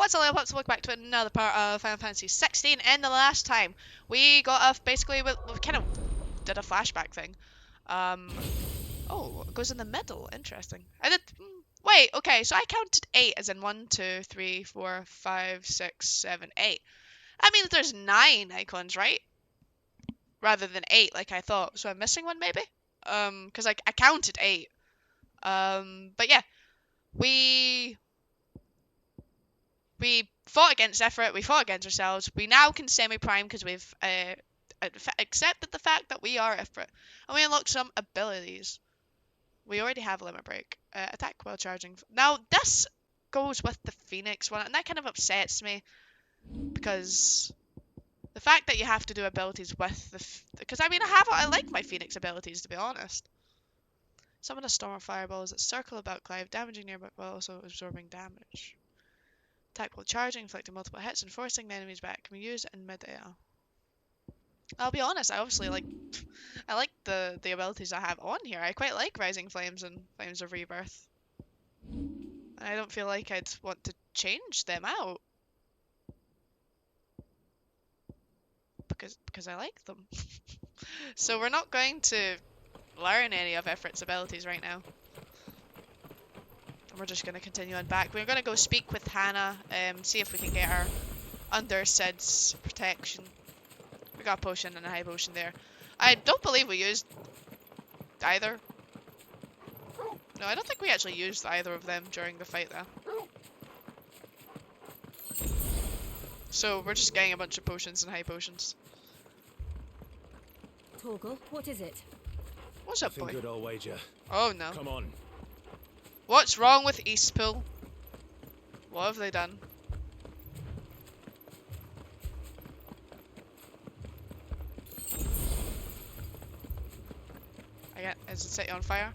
What's up, let's look back to another part of Final Fantasy 16. And the last time we got off basically we kind of did a flashback thing. Oh, it goes in the middle. Interesting. I did. Wait, okay, so I counted 8 as in 1, 2, 3, 4, 5, 6, 7, 8. That means there's 9 icons, right? Rather than 8 like I thought. So I'm missing one maybe? Because I counted 8. But yeah, we fought against Effort, we fought against ourselves. We now can semi-prime because we've accepted the fact that we are Effort. And we unlock some abilities. We already have Limit Break. Attack while charging. Now, this goes with the Phoenix one, and that kind of upsets me. Because the fact that you have to do abilities with the... Because, I mean, I like my Phoenix abilities, to be honest. Summon a storm of fireballs that circle about Clive, damaging nearby while also absorbing damage. Attack while charging, inflicting multiple hits and forcing the enemies back. Can be used in mid-air. I'll be honest, I obviously like the abilities I have on here. I quite like Rising Flames and Flames of Rebirth. I don't feel like I'd want to change them out. Because I like them. So we're not going to learn any of Effort's abilities right now. We're just going to continue on back. We're going to go speak with Hannah, see if we can get her under Sid's protection. We got a potion and a high potion there. I don't believe we used either. No, I don't think we actually used either of them during the fight there. So we're just getting a bunch of potions and high potions. Torgal, what is it? What's up, boy? Good old wager. Oh no. Come on. What's wrong with Eastpool? What have they done? Is it set you on fire?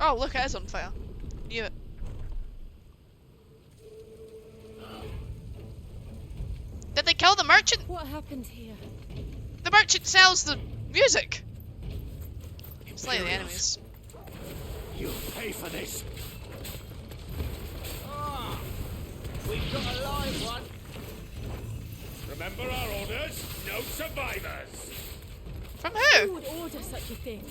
Oh, look, it is on fire. Knew it. Did they kill the merchant? What happened here? The merchant sells the music. Slay the enemies. You'll pay for this. We've got a live one. Remember our orders? No survivors. From Who who? would order such a thing?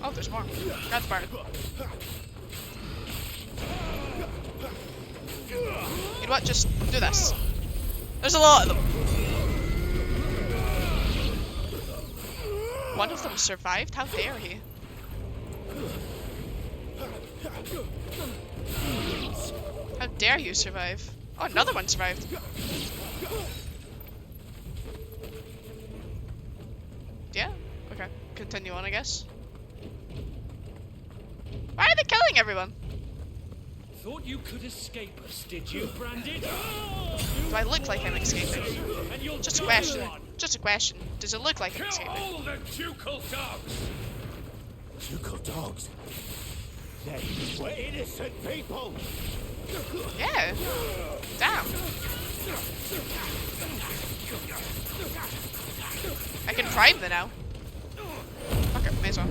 Oh, there's more. Grab the bird. You know what? Just do this. There's a lot of them. One of them survived? How dare he? How dare you survive? Oh, another one survived. Yeah? Okay. Continue on, I guess. Why are they killing everyone? Thought you could escape us, did you, Brandon? Do I look like I'm escaping? Just a question. Just a question. Does it look like I'm Kill escaping? all the ducal dogs. Ducal dogs. They were innocent people. Yeah. Damn. I can prime them now. Fuck it, may as well.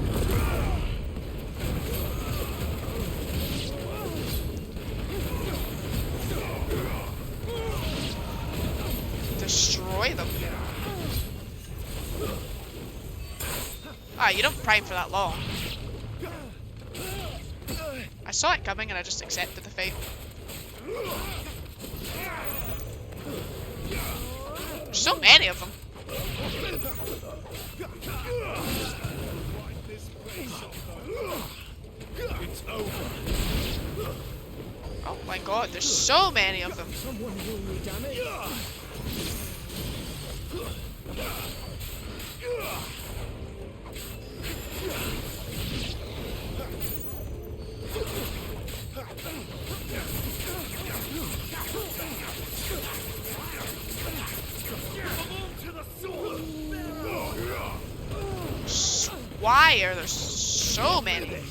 Destroy them. Ah, you don't prime for that long. I saw it coming and I just accepted the fate. There's so many of them. It's over. Oh my god, there's so many of them. Someone will me, damn it. Why are there so many?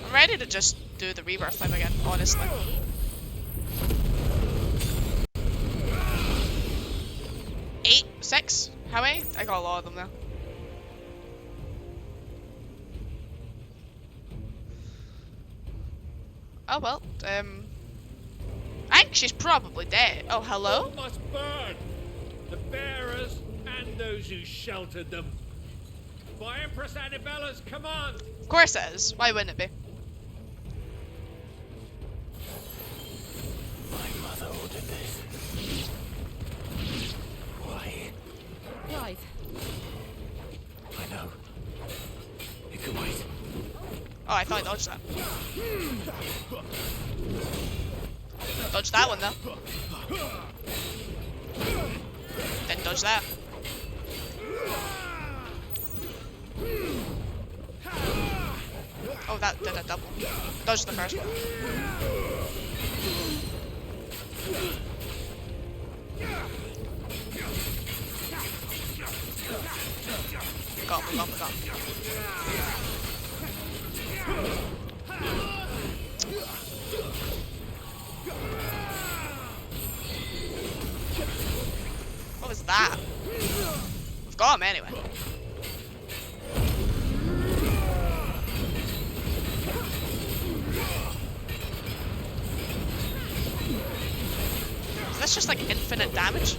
I'm ready to just do the rebirth time again, honestly. 6? How many? I got a lot of them now. Oh well, I think she's probably dead. Oh, hello? All must burn. The bearers and those who sheltered them. By Empress Annabella's command. Of course it is. Why wouldn't it be? My mother ordered this. Why? Clive, I know. It can wait. Oh, I thought I dodged that. Dodged that one though. Didn't dodge that. Oh, that did a double. Dodged the first one. Got him, got him, got him. What was that? We've got him anyway. Is this just like infinite damage?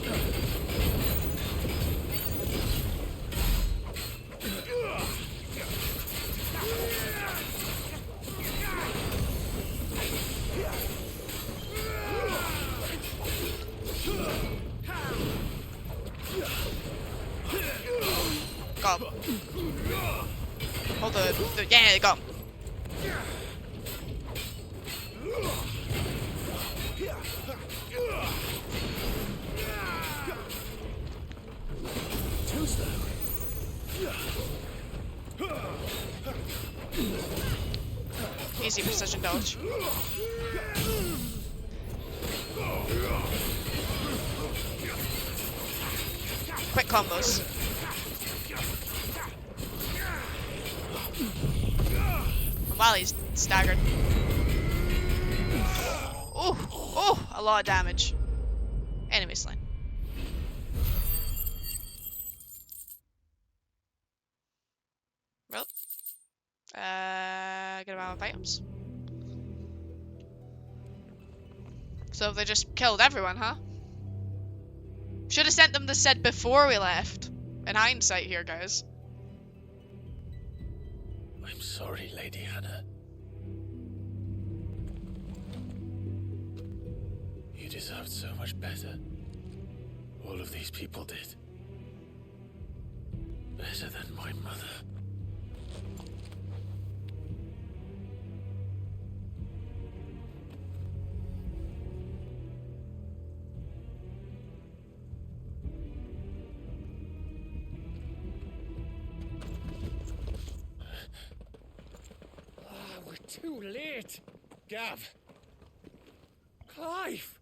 Got him. Hold the yeah, got him. Too slow. Easy precision dodge. Quick combos. And while he's staggered. Oh, oh, a lot of damage. Enemy slain. Well, good amount of items. So they just killed everyone, huh? Should have sent them the Sid before we left. In hindsight here, guys. I'm sorry, Lady Hannah. You deserved so much better. All of these people did. Better than my mother. We're too late. Gav. Clive.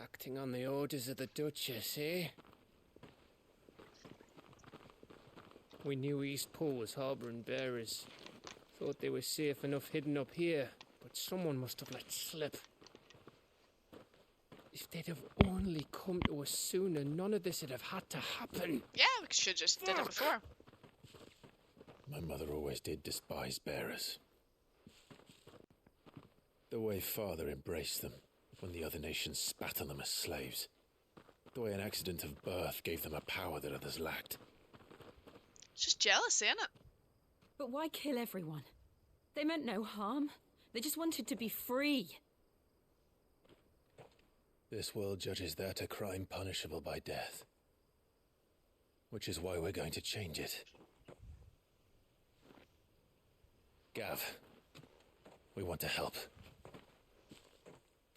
Acting on the orders of the Duchess, eh? We knew Eastpool was harbouring bearers. Thought they were safe enough hidden up here, but someone must have let slip. If they'd have only come to us sooner, none of this would have had to happen. Yeah, we should just did it before. My mother always did despise bearers. The way father embraced them when the other nations spat on them as slaves. The way an accident of birth gave them a power that others lacked. It's just jealousy, isn't it? but why kill everyone? They meant no harm. They just wanted to be free. This world judges that a crime punishable by death. Which is why we're going to change it. Gav, we want to help.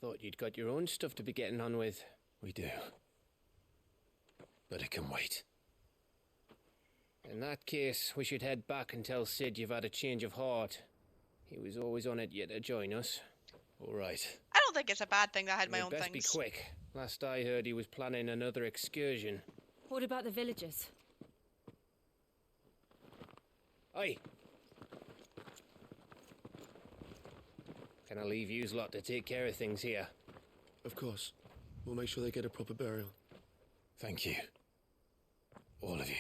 Thought you'd got your own stuff to be getting on with. We do. But it can wait. In that case, we should head back and tell Sid you've had a change of heart. He was always on it yet to join us. All right. I don't think it's a bad thing that I had my We'd own best things. be quick. Last I heard, he was planning another excursion. What about the villagers? Aye. Can I leave yous lot to take care of things here? Of course. We'll make sure they get a proper burial. Thank you. All of you.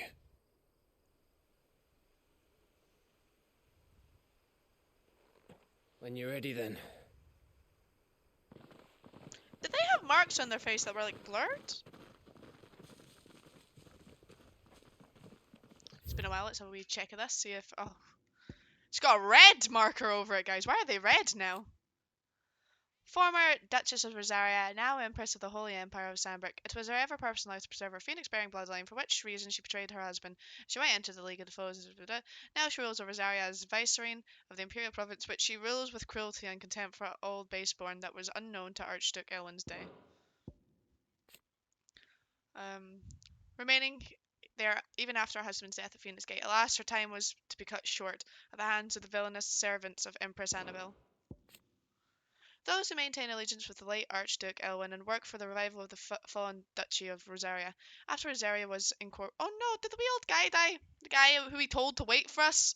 When you're ready then. Did they have marks on their face that were like blurred? It's been a while. Let's have a wee check of this. See if it's got a red marker over it, guys. Why are they red now? Former Duchess of Rosaria, now Empress of the Holy Empire of Sandbrook. It was her ever purpose in life to preserve her phoenix-bearing bloodline, for which reason she betrayed her husband. She went into the League of the Foes. Now she rules over Rosaria as Vicereine of the Imperial Province, which she rules with cruelty and contempt for old baseborn that was unknown to Archduke Elwin's day. Remaining there even after her husband's death at Phoenix Gate. Alas, her time was to be cut short at the hands of the villainous servants of Empress Annabelle. Those who maintain allegiance with the late Archduke Elwin and work for the revival of the fallen Duchy of Rosaria. After Rosaria was incorporated. Oh no, did the wee old guy die? The guy who we told to wait for us?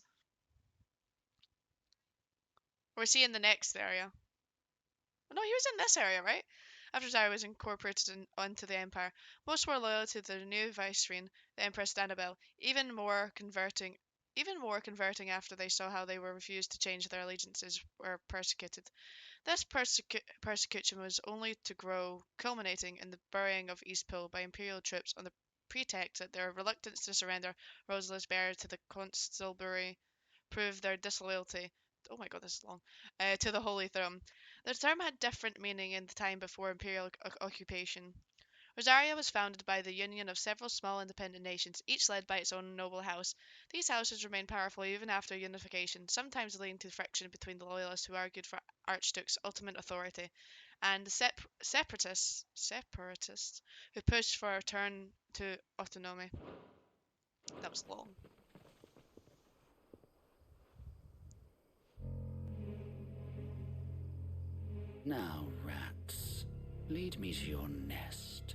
Or was he in the next area? Oh, no, he was in this area, right? After Rosaria was incorporated onto the Empire, most were loyal to the new vicereine, the Empress Annabelle, even more converting after they saw how they were refused to change their allegiances, were persecuted. This persecution was only to grow, culminating in the burying of Eastpool by Imperial troops on the pretext that their reluctance to surrender Rosalia's bearer to the constabulary proved their disloyalty. Oh my god, this is long. To the Holy Throne. The term had different meaning in the time before Imperial occupation. Rosaria was founded by the union of several small independent nations, each led by its own noble house. These houses remained powerful even after unification, sometimes leading to friction between the loyalists who argued for Archduke's ultimate authority, and the separatists who pushed for a return to autonomy. That was long. Now, rats, lead me to your nest.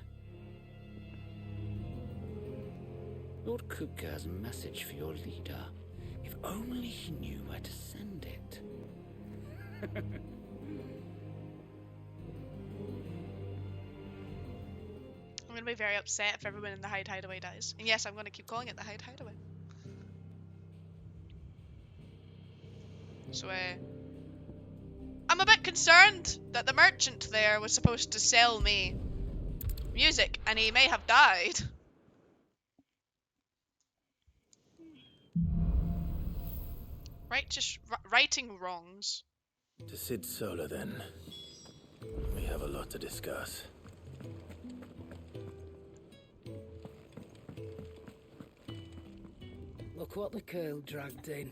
Lord Kupka has a message for your leader. If only he knew where to send it. I'm going to be very upset if everyone in the Hyde Hideaway dies. And yes, I'm going to keep calling it the Hyde Hideaway. So, I'm a bit concerned that the merchant there was supposed to sell me music, and he may have died. Righting wrongs. To Sid Solar, then. We have a lot to discuss. Look what the curl dragged in.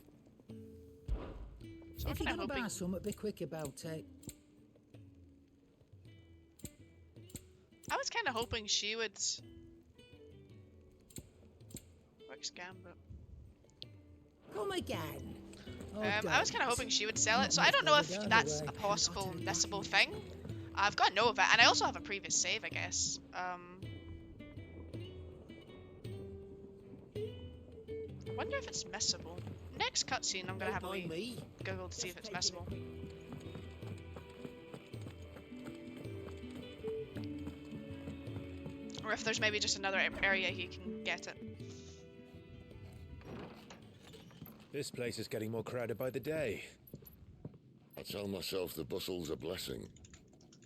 So if you're gonna buy something, be quick about it. I was kind of hoping she would. Works Gambit. Come again. Oh, I was kind of hoping she would sell it, so I don't know if that's a possible missable thing. I've got no of it, and I also have a previous save, I guess. I wonder if it's missable. Next cutscene, I'm gonna have a wee Google to see if it's missable. Or if there's maybe just another area he can get it. This place is getting more crowded by the day. I tell myself the bustle's a blessing.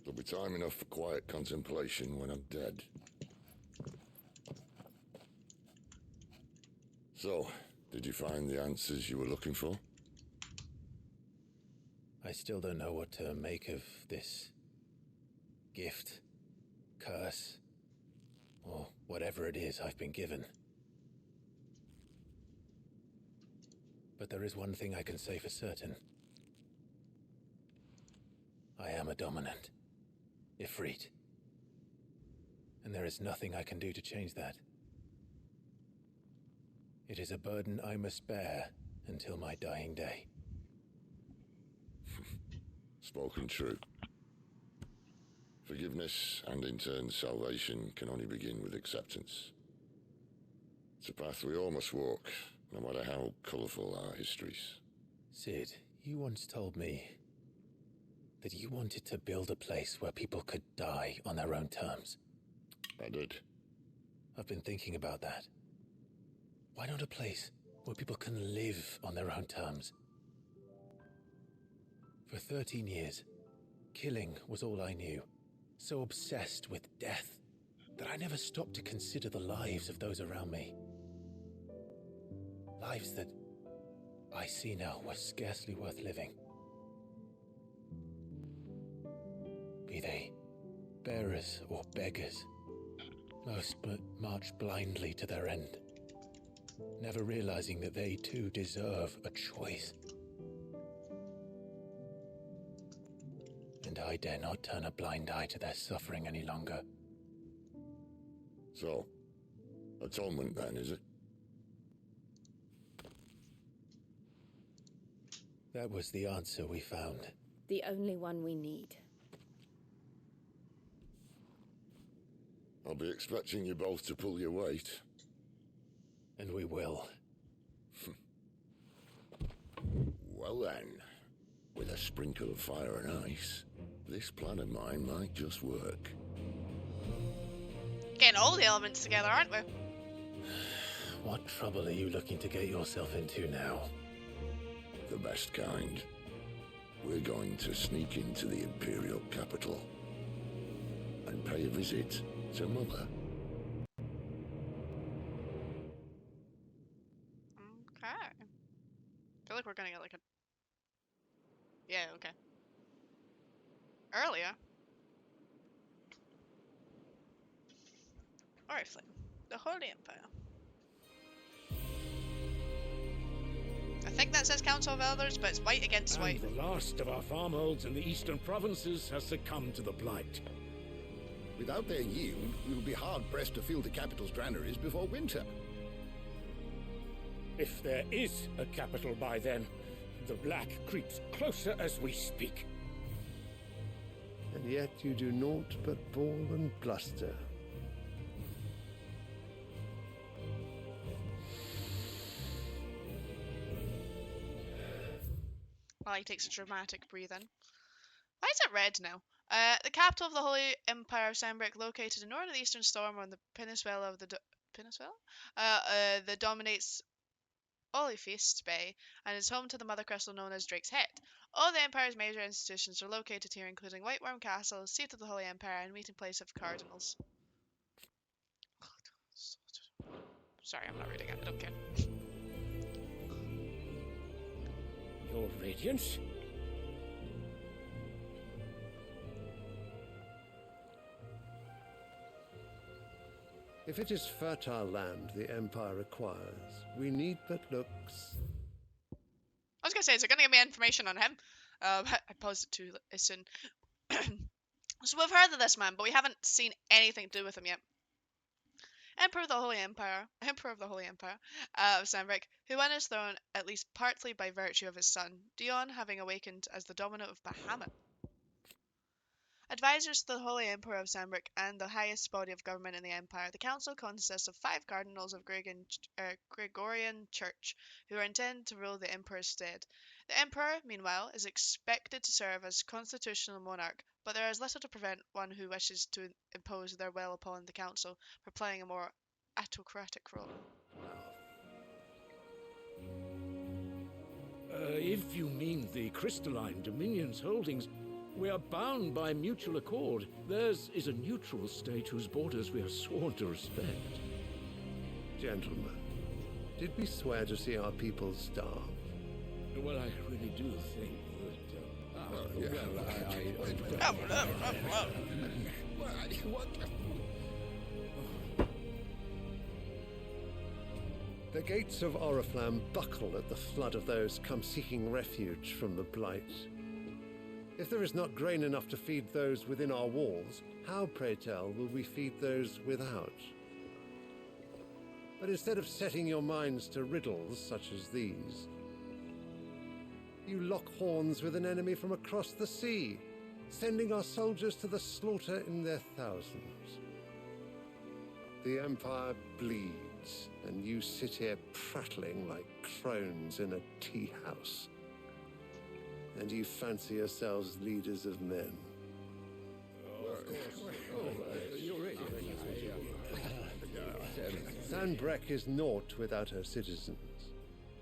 There'll be time enough for quiet contemplation when I'm dead. So, did you find the answers you were looking for? I still don't know what to make of this gift, curse, or whatever it is I've been given. But there is one thing I can say for certain. I am a dominant, Ifrit. And there is nothing I can do to change that. It is a burden I must bear until my dying day. Spoken true. Forgiveness and in turn salvation can only begin with acceptance. It's a path we all must walk, no matter how colourful our histories. Sid, you once told me that you wanted to build a place where people could die on their own terms. I did. I've been thinking about that. Why not a place where people can live on their own terms? For 13 years, killing was all I knew. So obsessed with death that I never stopped to consider the lives of those around me. Lives that I see now were scarcely worth living. Be they bearers or beggars, most but march blindly to their end, never realizing that they too deserve a choice. And I dare not turn a blind eye to their suffering any longer. So, atonement then, is it? That was the answer we found. The only one we need. I'll be expecting you both to pull your weight. And we will. Well then, with a sprinkle of fire and ice, this plan of mine might just work. Getting all the elements together, aren't we? What trouble are you looking to get yourself into now? The best kind. We're going to sneak into the Imperial capital and pay a visit to Mother. Okay. I feel like we're gonna get like a... Yeah, okay. Earlier. Alright, Flame. The Holy Empire. I think that says Council of Elders, but it's white against white. And the last of our farmholds in the eastern provinces has succumbed to the blight. Without their yield, we will be hard-pressed to fill the capital's granaries before winter. If there is a capital by then, the black creeps closer as we speak. And yet you do naught but bawl and bluster. While he takes a dramatic breathe in. Why is it red now? The capital of the Holy Empire of Sandbrick, located in northern eastern storm on the peninsula of the that dominates Olifeast Bay and is home to the mother crystal known as Drake's Head. All the Empire's major institutions are located here, including Whiteworm Castle, seat of the Holy Empire, and meeting place of cardinals. Sorry, I'm not reading it. I don't care. Your Radiance? If it is fertile land the Empire requires, we need but look. I was gonna say, is it gonna give me information on him? I paused it too soon. So we've heard of this man, but we haven't seen anything to do with him yet. Emperor of the Holy Empire of Sandbrick, who won his throne at least partly by virtue of his son, Dion having awakened as the dominant of Bahamut. Advisors to the Holy Emperor of Sandbrick and the highest body of government in the Empire, the council consists of 5 cardinals of Gregorian Church, who are intended to rule the Emperor's stead. The Emperor, meanwhile, is expected to serve as constitutional monarch, but there is little to prevent one who wishes to impose their will upon the council from playing a more autocratic role. If you mean the crystalline Dominion's holdings, we are bound by mutual accord. Theirs is a neutral state whose borders we are sworn to respect. Gentlemen, did we swear to see our people starve? Well, I really do think The gates of Oriflamme buckle at the flood of those come seeking refuge from the blight. If there is not grain enough to feed those within our walls, how, pray tell, will we feed those without? But instead of setting your minds to riddles such as these, you lock horns with an enemy from across the sea, sending our soldiers to the slaughter in their thousands. The Empire bleeds, and you sit here prattling like crones in a tea house. And you fancy yourselves leaders of men. Sanbreque is naught without her citizens.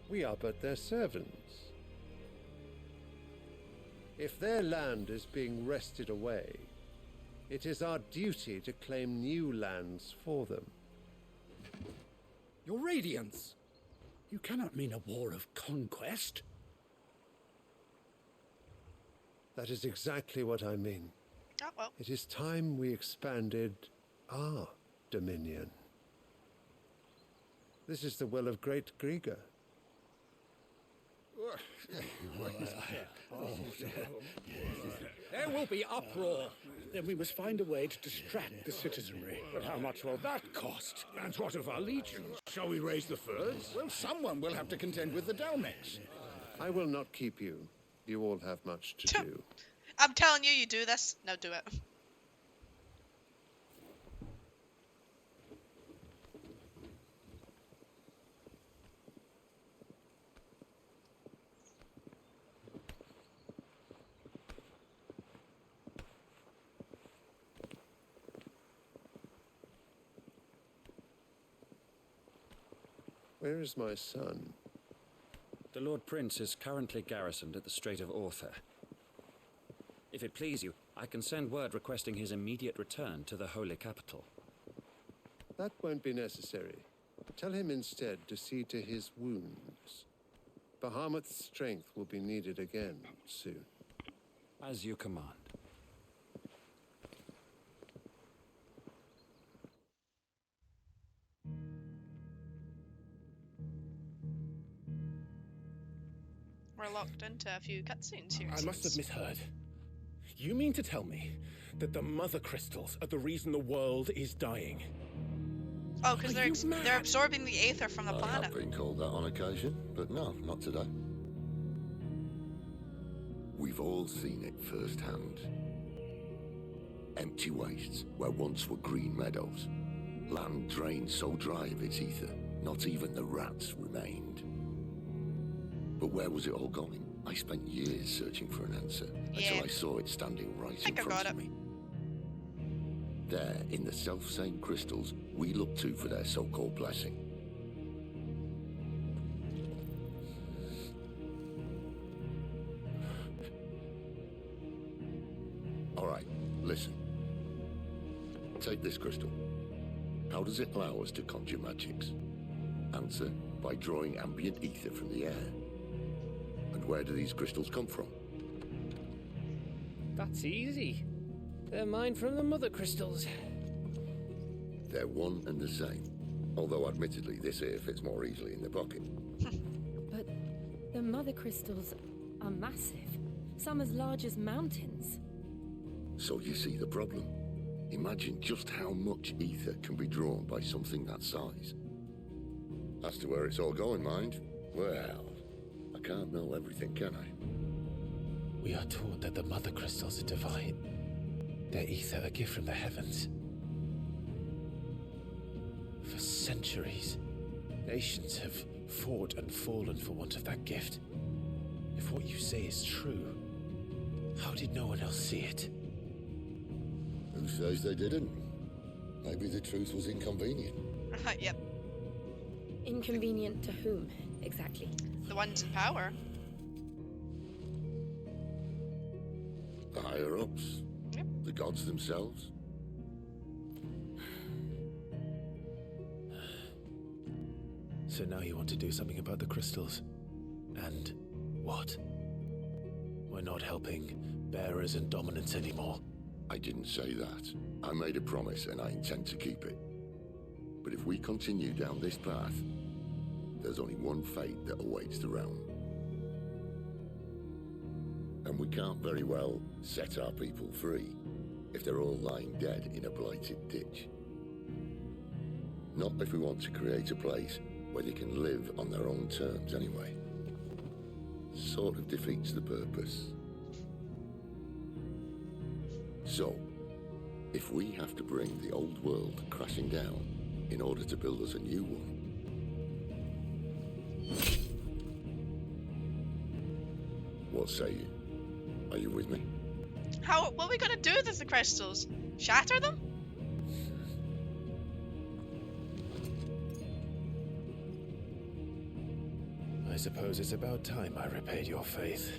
We are but their servants. If their land is being wrested away, it is our duty to claim new lands for them. Your Radiance! You cannot mean a war of conquest. That is exactly what I mean. Oh, well. It is time we expanded our dominion. This is the will of great Grieger. There will be uproar. Then we must find a way to distract the citizenry. But how much will that cost? And what of our legions? Shall we raise the furs? Well, someone will have to contend with the Dalmex. I will not keep you. You all have much to do. I'm telling you, you do this. Now do it. Where is my son? The Lord Prince is currently garrisoned at the Strait of Arthur. If it please you, I can send word requesting his immediate return to the Holy Capital. That won't be necessary. Tell him instead to see to his wounds. Bahamut's strength will be needed again soon. As you command. We're locked into a few cutscenes here. I must have misheard. You mean to tell me that the mother crystals are the reason the world is dying? Oh, because they're absorbing the aether from the planet. I've been called that on occasion, but no, not today. We've all seen it firsthand. Empty wastes where once were green meadows. Land drained so dry of its ether, not even the rats remained. But where was it all going? I spent years searching for an answer until I saw it standing right in front of me. There, in the self-same crystals we look to for their so-called blessing. All right, listen. Take this crystal. How does it allow us to conjure magics? Answer, by drawing ambient ether from the air. And where do these crystals come from? That's easy. They're mine from the mother crystals. They're one and the same. Although admittedly this here fits more easily in the pocket. But the mother crystals are massive. Some as large as mountains. So you see the problem. Imagine just how much ether can be drawn by something that size. As to where it's all going, mind, well, I can't know everything, can I? We are taught that the mother crystals are divine. Their ether a gift from the heavens. For centuries, nations have fought and fallen for want of that gift. If what you say is true, how did no one else see it? Who says they didn't? Maybe the truth was inconvenient. Yep. Inconvenient to whom, exactly? The ones in power. The higher-ups. Yep. The gods themselves. So now you want to do something about the crystals? And what? We're not helping bearers and dominants anymore. I didn't say that. I made a promise and I intend to keep it. But if we continue down this path, there's only one fate that awaits the realm. And we can't very well set our people free if they're all lying dead in a blighted ditch. Not if we want to create a place where they can live on their own terms anyway. Sort of defeats the purpose. So, if we have to bring the old world crashing down, in order to build us a new one. What say you? Are you with me? What are we gonna do with the crystals? Shatter them? I suppose it's about time I repaid your faith.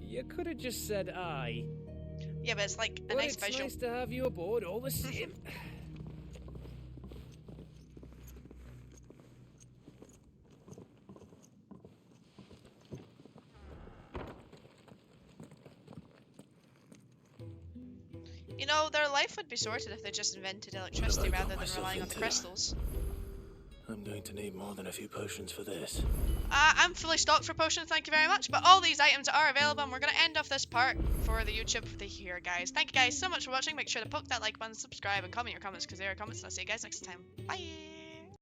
You could have just said aye. Yeah, but it's like a But nice it's visual. nice to have you aboard all the same. You know, their life would be sorted if they just invented electricity rather than relying on the crystals. I'm going to need more than a few potions for this. I'm fully stocked for potions, thank you very much, but all these items are available, and we're going to end off this part for the YouTube here, guys. Thank you guys so much for watching. Make sure to poke that like button, subscribe, and comment your comments, because they are comments, and I'll see you guys next time. Bye!